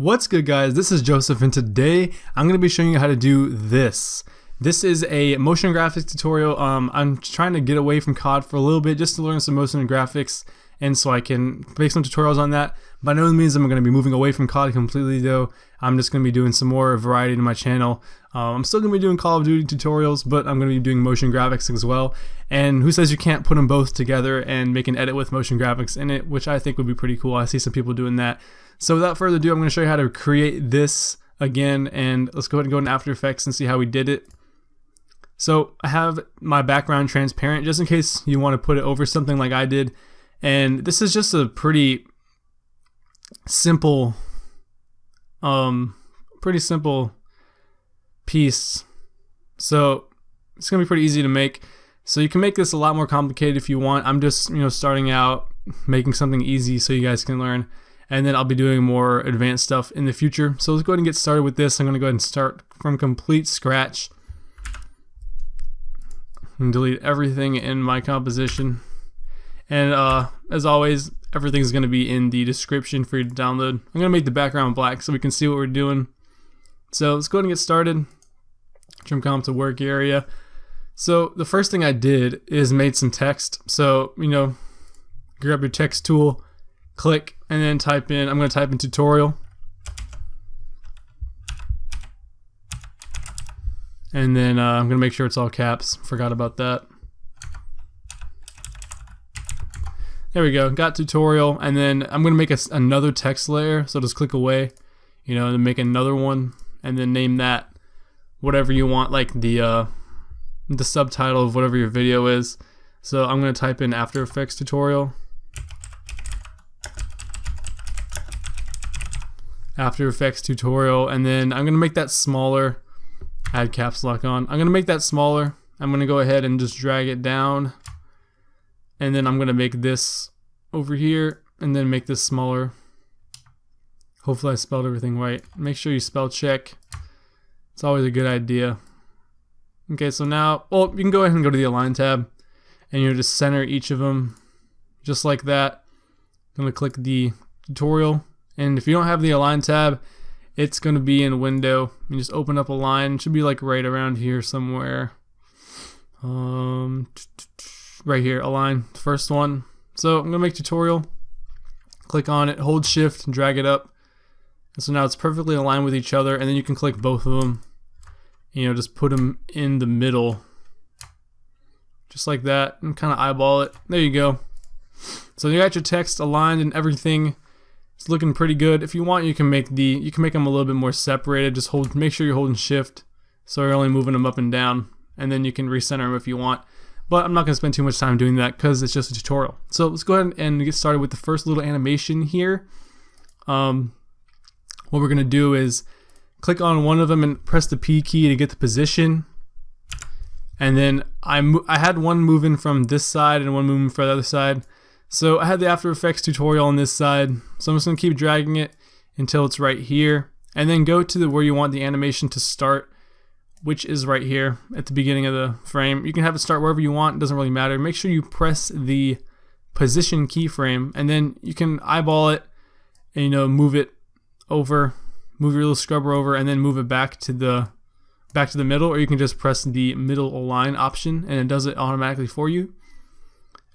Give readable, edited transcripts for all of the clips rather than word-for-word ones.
What's good, guys? This is Joseph, and today I'm going to be showing you how to do this. This is a motion graphics tutorial. I'm trying to get away from COD for a little bit just to learn some motion graphics, and so I can make some tutorials on that. By no means I'm going to be moving away from COD completely, though. I'm just going to be doing some more variety to my channel. I'm still going to be doing Call of Duty tutorials, but I'm going to be doing motion graphics as well. And who says you can't put them both together and make an edit with motion graphics in it, which I think would be pretty cool. I see some people doing that. So without further ado, I'm going to show you how to create this again, and let's go ahead and go into After Effects and see how we did it. So I have my background transparent just in case you want to put it over something like I did. And this is just a pretty simple piece. So it's gonna be pretty easy to make. So you can make this a lot more complicated if you want. I'm just starting out making something easy so you guys can learn, and then I'll be doing more advanced stuff in the future. So let's go ahead and get started with this. I'm gonna go ahead and start from complete scratch and delete everything in my composition. And as always, everything's going to be in the description for you to download. I'm going to make the background black so we can see what we're doing. So let's go ahead and get started. Trim comp to work area. So the first thing I did is made some text. So, grab your text tool, click, and then type in, I'm going to type in tutorial. And then I'm going to make sure it's all caps. Forgot about that. There we go, got tutorial, and then I'm going to make another text layer, so just click away, and then make another one, and then name that whatever you want, like the subtitle of whatever your video is. So I'm going to type in After Effects tutorial. After Effects tutorial, and then I'm going to make that smaller, add caps lock on. I'm going to make that smaller. I'm going to go ahead and just drag it down. And then I'm going to make this over here and then make this smaller. Hopefully I spelled everything right. Make sure you spell check. It's always a good idea. Okay, so now, well, you can go ahead and go to the Align tab and just center each of them just like that. I'm going to click the tutorial. And if you don't have the Align tab, it's going to be in Window. You just open up Align. It should be like right around here somewhere. Right here, Align, first one. So I'm gonna make tutorial, click on it, hold shift and drag it up. And so now it's perfectly aligned with each other, and then you can click both of them, just put them in the middle, just like that, and kind of eyeball it. There you go. So you got your text aligned and everything. It's looking pretty good. If you want, you can make them a little bit more separated. Just make sure you're holding shift, so you're only moving them up and down, and then you can recenter them if you want. But I'm not going to spend too much time doing that because it's just a tutorial. So let's go ahead and get started with the first little animation here. What we're going to do is click on one of them and press the P key to get the position. And then I had one moving from this side and one moving from the other side. So I had the After Effects tutorial on this side. So I'm just going to keep dragging it until it's right here. And then go to where you want the animation to start, which is right here at the beginning of the frame. You can have it start wherever you want, it doesn't really matter. Make sure you press the position keyframe, and then you can eyeball it and move it over, move your little scrubber over, and then move it back to the middle, or you can just press the middle align option and it does it automatically for you.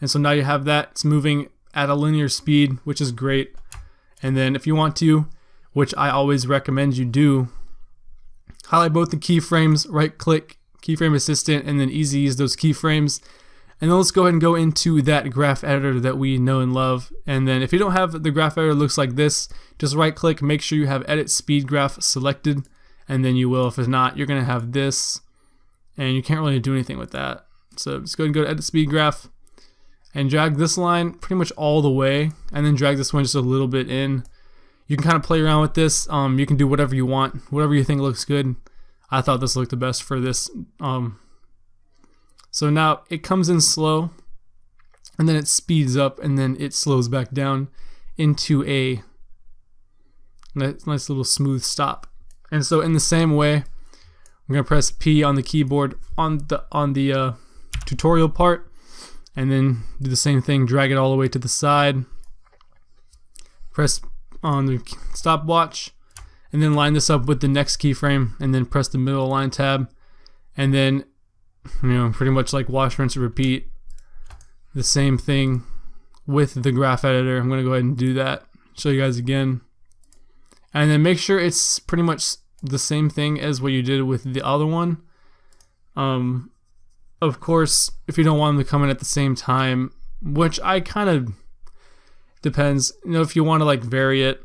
And so now you have that, it's moving at a linear speed, which is great. And then if you want to, which I always recommend you do, highlight both the keyframes, right click, keyframe assistant, and then easy use those keyframes. And then let's go ahead and go into that graph editor that we know and love. And then if you don't have the graph editor, it looks like this. Just right click, make sure you have edit speed graph selected, and then you will. If it's not, you're going to have this, and you can't really do anything with that. So just go ahead and go to edit speed graph and drag this line pretty much all the way, and then drag this one just a little bit in. You can kind of play around with this. You can do whatever you want, whatever you think looks good. I thought this looked the best for this. So now it comes in slow, and then it speeds up, and then it slows back down into a nice little smooth stop. And so in the same way, I'm gonna press P on the keyboard on the tutorial part, and then do the same thing, drag it all the way to the side, press on the stopwatch, and then line this up with the next keyframe, and then press the middle line tab, and then pretty much like wash, rinse, and repeat. The same thing with the graph editor. I'm going to go ahead and do that, show you guys again, and then make sure it's pretty much the same thing as what you did with the other one. Of course, if you don't want them to come in at the same time, which I kind of depends, if you want to like vary it,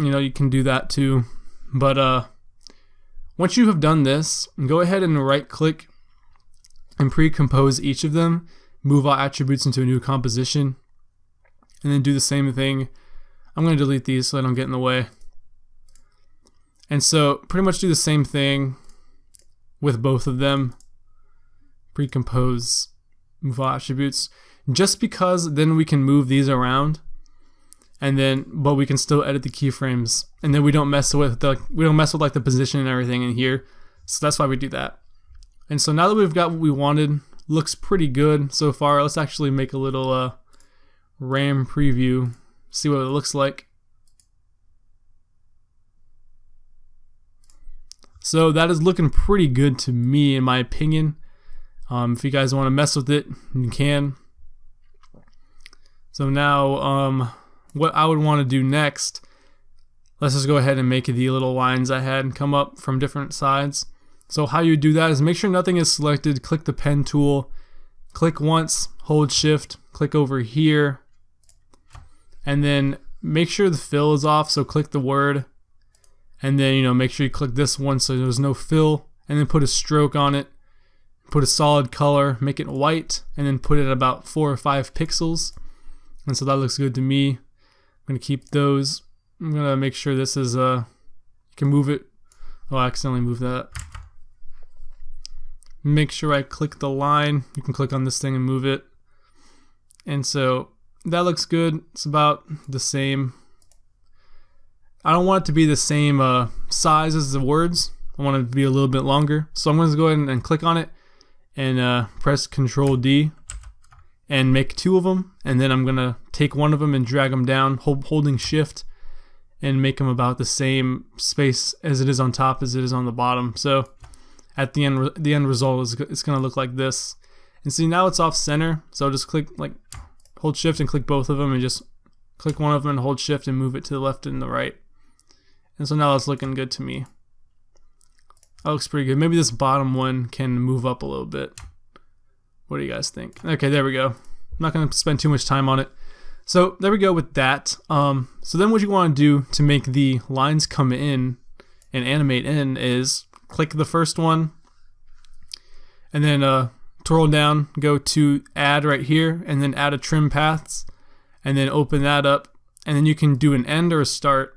you can do that too. But once you have done this, go ahead and right click and pre-compose each of them, move all attributes into a new composition, and then do the same thing. I'm going to delete these so they don't get in the way. And so pretty much do the same thing with both of them. Pre-compose, move all attributes, just because then we can move these around, and then but we can still edit the keyframes, and then we don't mess with like the position and everything in here. So that's why we do that. And so now that we've got what we wanted, looks pretty good so far. Let's actually make a little RAM preview, see what it looks like. So that is looking pretty good to me, in my opinion. If you guys want to mess with it, you can. So now, what I would want to do next, let's just go ahead and make the little lines I had come up from different sides. So how you do that is make sure nothing is selected, click the pen tool, click once, hold shift, click over here, and then make sure the fill is off, so click the word, and then make sure you click this one so there's no fill, and then put a stroke on it, put a solid color, make it white, and then put it at about 4 or 5 pixels. And so that looks good to me. I'm going to keep those. I'm going to make sure this is, you can move it. Oh, I accidentally moved that. Make sure I click the line. You can click on this thing and move it. And so that looks good. It's about the same. I don't want it to be the same size as the words. I want it to be a little bit longer. So I'm going to go ahead and click on it and press Control D and make 2 of them, and then I'm gonna take one of them and drag them down, holding shift, and make them about the same space as it is on top as it is on the bottom. So at the end result is it's gonna look like this. And see, now it's off center, so just click, hold shift and click both of them, and just click one of them and hold shift and move it to the left and the right. And so now it's looking good to me. That looks pretty good. Maybe this bottom one can move up a little bit. What do you guys think? Okay, there we go. I'm not going to spend too much time on it. So there we go with that. So then what you want to do to make the lines come in and animate in is click the first one, and then twirl down, go to add right here, and then add a trim paths, and then open that up, and then you can do an end or a start.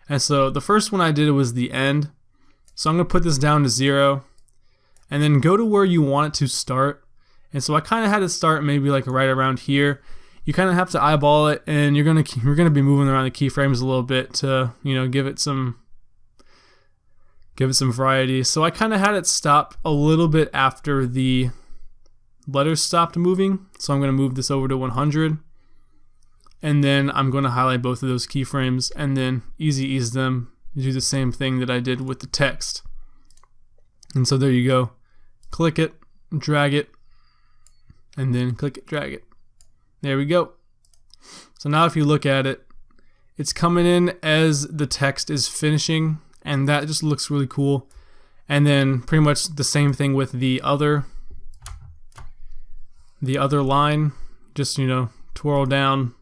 And so the first one I did was the end. So I'm going to put this down to 0, and then go to where you want it to start. And so I kind of had it start maybe like right around here. You kind of have to eyeball it, and you're gonna be moving around the keyframes a little bit to give it some variety. So I kind of had it stop a little bit after the letters stopped moving. So I'm going to move this over to 100, and then I'm going to highlight both of those keyframes and then easy ease them. Do the same thing that I did with the text. And so there you go. Click it, drag it, and then click it, drag it. There we go. So now if you look at it, it's coming in as the text is finishing, and that just looks really cool. And then pretty much the same thing with the other line. Just twirl down,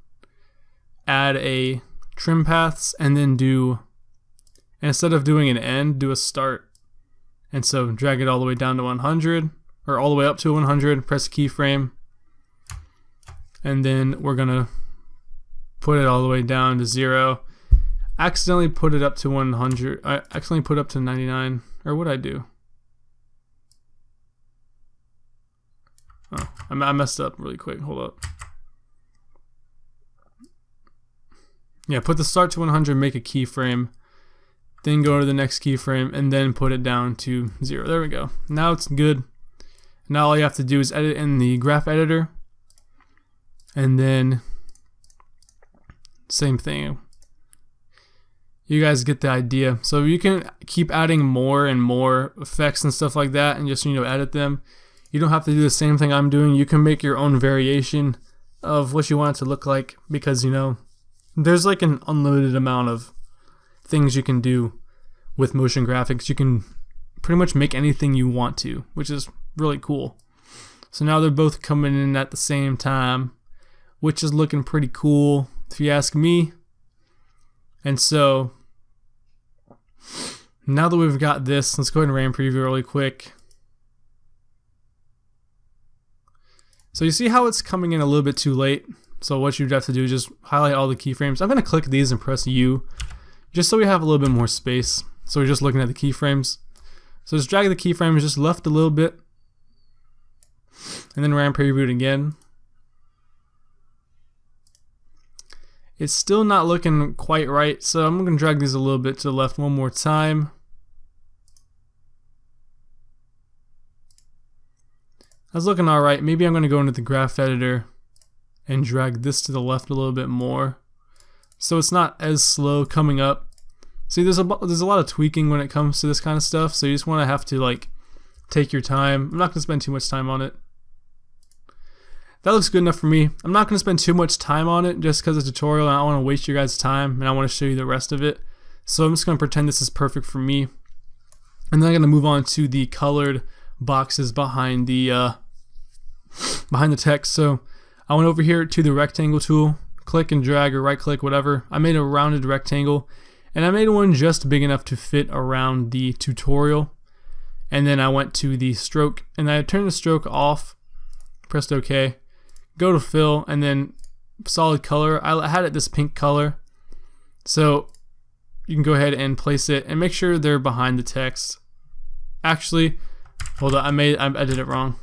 add a trim paths, and then instead of doing an end, do a start. And so drag it all the way down to 100, or all the way up to 100, press keyframe, and then we're gonna put it all the way down to 0. Accidentally put it up to 100. I accidentally put it up to 99, or what'd I do? Oh, I messed up really quick. Hold up. Yeah, put the start to 100, make a keyframe, then go to the next keyframe, and then put it down to 0. There we go. Now it's good. Now all you have to do is edit in the graph editor, and then same thing. you guys get the idea. So you can keep adding more and more effects and stuff like that and just, edit them. You don't have to do the same thing I'm doing. You can make your own variation of what you want it to look like, because, there's like an unlimited amount of things you can do with motion graphics. You can pretty much make anything you want to, which is really cool. So now they're both coming in at the same time, which is looking pretty cool if you ask me. And so now that we've got this, let's go ahead and RAM preview really quick. So you see how it's coming in a little bit too late. So what you'd have to do is just highlight all the keyframes. I'm going to click these and press U, just so we have a little bit more space. So we're just looking at the keyframes. So just drag the keyframes just left a little bit, and then RAM preview it again. It's still not looking quite right, so I'm going to drag these a little bit to the left one more time. That's looking alright. Maybe I'm going to go into the graph editor and drag this to the left a little bit more, so it's not as slow coming up. See, there's a lot of tweaking when it comes to this kind of stuff, so you just want to have to take your time. I'm not going to spend too much time on it. That looks good enough for me. I'm not going to spend too much time on it just because it's a tutorial and I don't want to waste your guys' time and I want to show you the rest of it. So I'm just going to pretend this is perfect for me. And then I'm going to move on to the colored boxes behind the text. So I went over here to the rectangle tool, click and drag or right click, whatever. I made a rounded rectangle, and I made one just big enough to fit around the tutorial. And then I went to the stroke and I turned the stroke off, pressed OK, go to fill, and then solid color. I had it this pink color, so you can go ahead and place it and make sure they're behind the text. Actually, hold on, I did it wrong.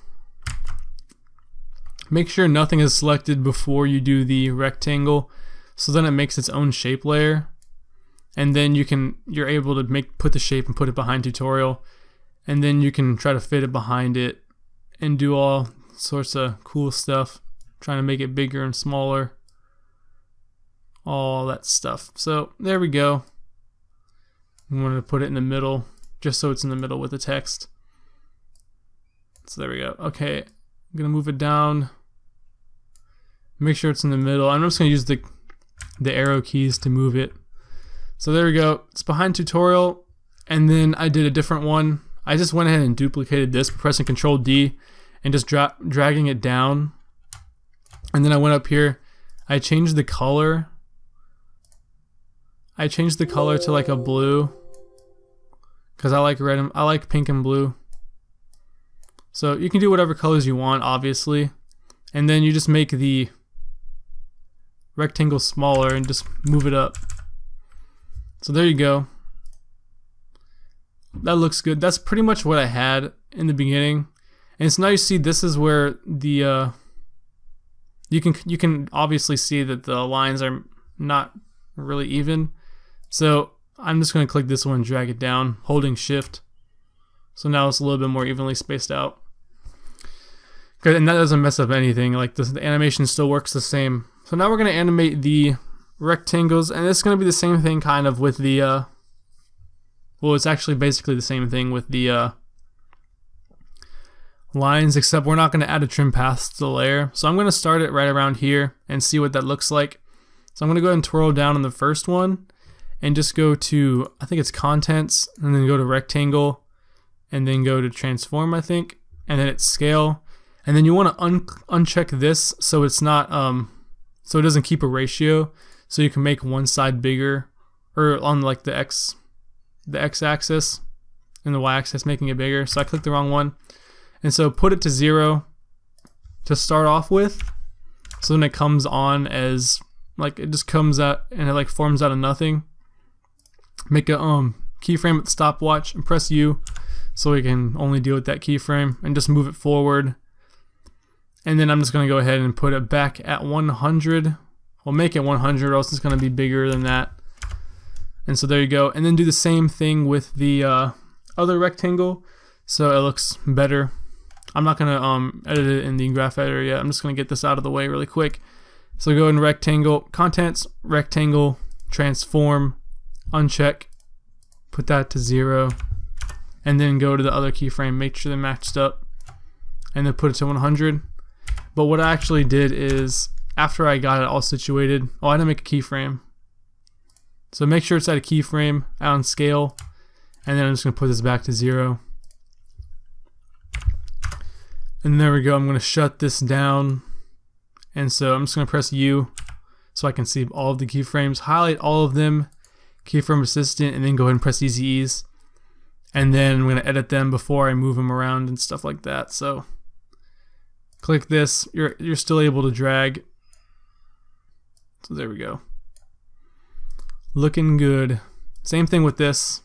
Make sure nothing is selected before you do the rectangle, so then it makes its own shape layer, and then you're able to put the shape and put it behind tutorial, and then you can try to fit it behind it and do all sorts of cool stuff, trying to make it bigger and smaller, all that stuff. So there we go. I'm going to put it in the middle just so it's in the middle with the text. So there we go. Okay, I'm going to move it down, make sure it's in the middle. I'm just going to use the arrow keys to move it. So there we go. It's behind tutorial, and then I did a different one. I just went ahead and duplicated this, pressing Control D and just dragging it down. And then I went up here, I changed the color. I changed the color to like a blue, because I like red and I like pink and blue. So you can do whatever colors you want, obviously. And then you just make the rectangle smaller and just move it up. So there you go. That looks good. That's pretty much what I had in the beginning. And so now you see this is where the you can obviously see that the lines are not really even. So I'm just going to click this one and drag it down, holding shift. So now it's a little bit more evenly spaced out. Good, and that doesn't mess up anything. Like the animation still works the same. So now we're going to animate the rectangles, and it's going to be the same thing kind of with the well, it's actually basically the same thing with the lines, except we're not going to add a trim path to the layer. So I'm going to start it right around here and see what that looks like. So I'm going to go ahead and twirl down on the first one and just go to, I think it's contents, and then go to rectangle, and then go to transform, I think, and then it's scale. And then you want to uncheck this so it's not so it doesn't keep a ratio, so you can make one side bigger, or on like the x-axis and the y-axis, making it bigger. So I clicked the wrong one, and so put it to 0 to start off with. So then it comes on as like it just comes out and it like forms out of nothing. Make a keyframe at the stopwatch and press U so we can only deal with that keyframe and just move it forward. And then I'm just going to go ahead and put it back at 100. We'll make it 100, or else it's going to be bigger than that. And so there you go. And then do the same thing with the other rectangle so it looks better. I'm not going to edit it in the graph editor yet. I'm just going to get this out of the way really quick. So go in rectangle, contents, rectangle, transform, uncheck, put that to 0, and then go to the other keyframe, make sure they're matched up, and then put it to 100. But what I actually did is, after I got it all situated, I didn't make a keyframe. So make sure it's at a keyframe on scale, and then I'm just going to put this back to 0. And there we go. I'm going to shut this down. And so I'm just going to press U so I can see all of the keyframes, highlight all of them, keyframe assistant, and then go ahead and press easy ease. And then I'm going to edit them before I move them around and stuff like that. So click this. You're still able to drag. So there we go. Looking good. Same thing with this.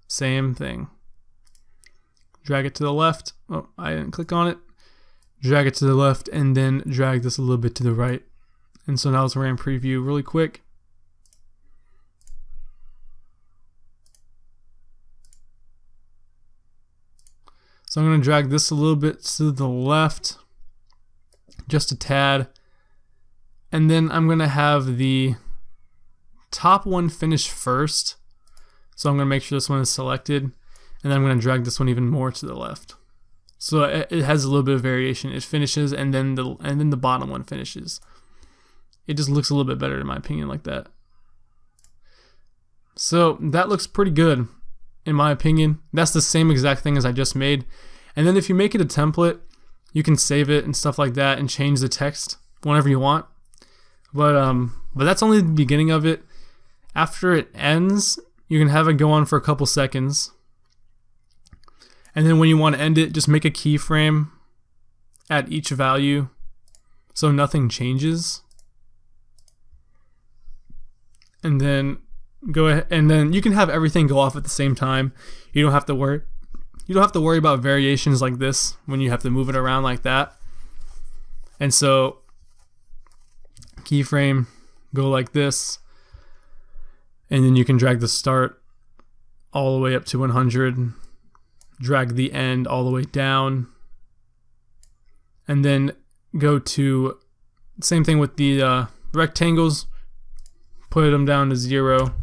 Same thing. Drag it to the left. Oh, I didn't click on it. Drag it to the left and then drag this a little bit to the right. And so now let's run preview really quick. So I'm going to drag this a little bit to the left, just a tad. And then I'm going to have the top one finish first. So I'm going to make sure this one is selected. And then I'm going to drag this one even more to the left. So it has a little bit of variation. It finishes and then the bottom one finishes. It just looks a little bit better in my opinion like that. So that looks pretty good in my opinion. That's the same exact thing as I just made. And then if you make it a template, you can save it and stuff like that and change the text whenever you want. But that's only the beginning of it. After it ends, you can have it go on for a couple seconds. And then when you want to end it, just make a keyframe at each value so nothing changes. And then go ahead, and then you can have everything go off at the same time. You don't have to worry. You don't have to worry about variations like this when you have to move it around like that. And so keyframe, go like this, and then you can drag the start all the way up to 100, drag the end all the way down, and then go to same thing with the rectangles, put them down to 0.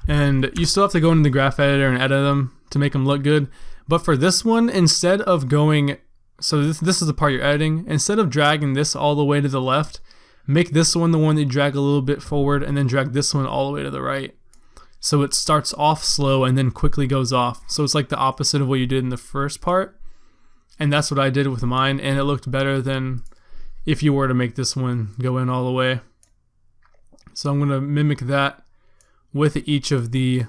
And you still have to go into the graph editor and edit them to make them look good. But for this one, instead of going, so this is the part you're editing, instead of dragging this all the way to the left, make this one the one that you drag a little bit forward and then drag this one all the way to the right. So it starts off slow and then quickly goes off. So it's like the opposite of what you did in the first part. And that's what I did with mine, and it looked better than if you were to make this one go in all the way. So I'm going to mimic that with each of the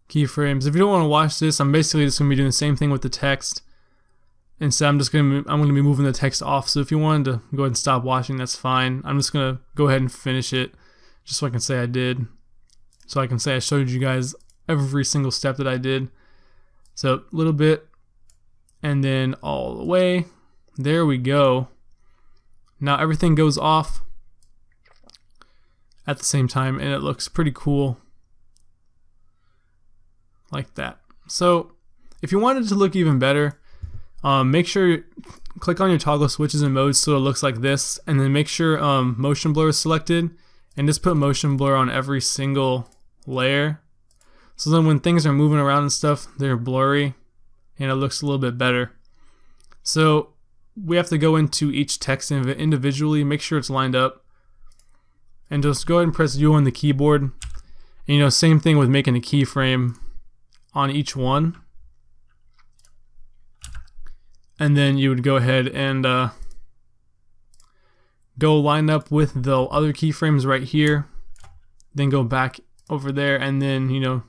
keyframes. If you don't want to watch this, I'm basically just going to be doing the same thing with the text. Instead, I'm going to be moving the text off. So if you wanted to go ahead and stop watching, that's fine. I'm just going to go ahead and finish it just so I can say I did. So I can say I showed you guys every single step that I did. So a little bit and then all the way. There we go. Now everything goes off at the same time and it looks pretty cool like that. So if you wanted it to look even better, make sure click on your toggle switches and modes so it looks like this, and then make sure motion blur is selected and just put motion blur on every single layer, so then when things are moving around and stuff, they're blurry and it looks a little bit better. So we have to go into each text individually, make sure it's lined up, and just go ahead and press U on the keyboard. And, you know, same thing with making a keyframe on each one. And then you would go ahead and go line up with the other keyframes right here, then go back over there, and then, you know,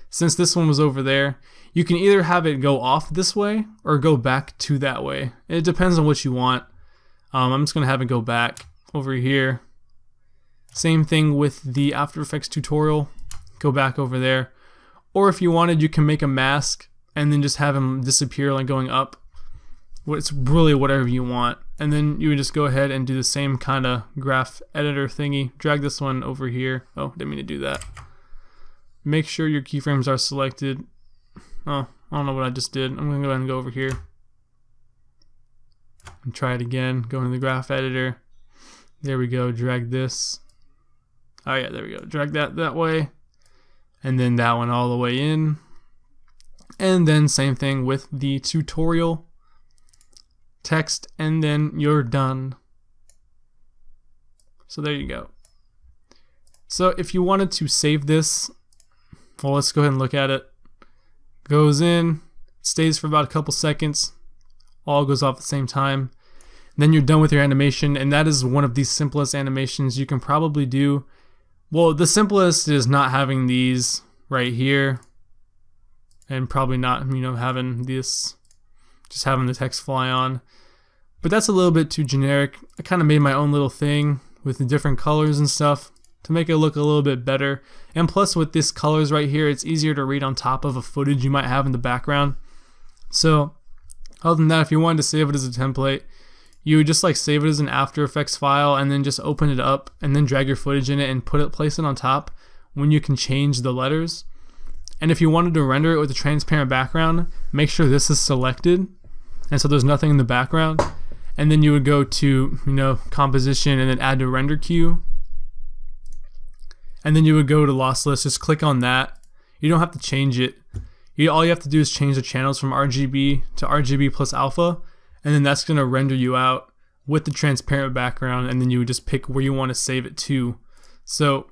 since this one was over there, you can either have it go off this way or go back to that way. It depends on what you want. I'm just gonna have it go back over here. Same thing with the After Effects tutorial, go back over there. Or if you wanted, you can make a mask and then just have them disappear like going up. It's really whatever you want. And then you would just go ahead and do the same kind of graph editor thingy. Drag this one over here. Oh, didn't mean to do that. Make sure your keyframes are selected. Oh, I don't know what I just did. I'm gonna go ahead and go over here. And try it again. Go into the graph editor. There we go. Drag this. Oh yeah, there we go. Drag that way. And then that one all the way in. And then same thing with the tutorial text, and then you're done. So there you go. So if you wanted to save this, well, let's go ahead and look at it. Goes in, stays for about a couple seconds, all goes off at the same time. Then you're done with your animation, and that is one of the simplest animations you can probably do. Well, the simplest is not having these right here, and probably not, having this, just having the text fly on. But that's a little bit too generic. I kind of made my own little thing with the different colors and stuff to make it look a little bit better. And plus with this colors right here, it's easier to read on top of a footage you might have in the background. So other than that, if you wanted to save it as a template, you would just like save it as an After Effects file and then just open it up and then drag your footage in it and place it on top when you can change the letters. And if you wanted to render it with a transparent background, make sure this is selected and so there's nothing in the background. And then you would go to composition and then add to render queue. And then you would go to lossless, just click on that. You don't have to change it. All you have to do is change the channels from RGB to RGB plus alpha, and then that's gonna render you out with the transparent background, and then you would just pick where you want to save it to. So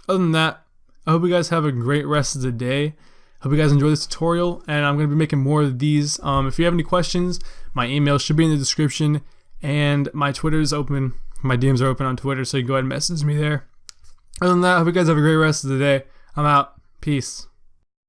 other than that, I hope you guys have a great rest of the day. Hope you guys enjoy this tutorial, and I'm going to be making more of these. If you have any questions, my email should be in the description, and my Twitter is open. My DMs are open on Twitter, so you can go ahead and message me there. Other than that, I hope you guys have a great rest of the day. I'm out. Peace.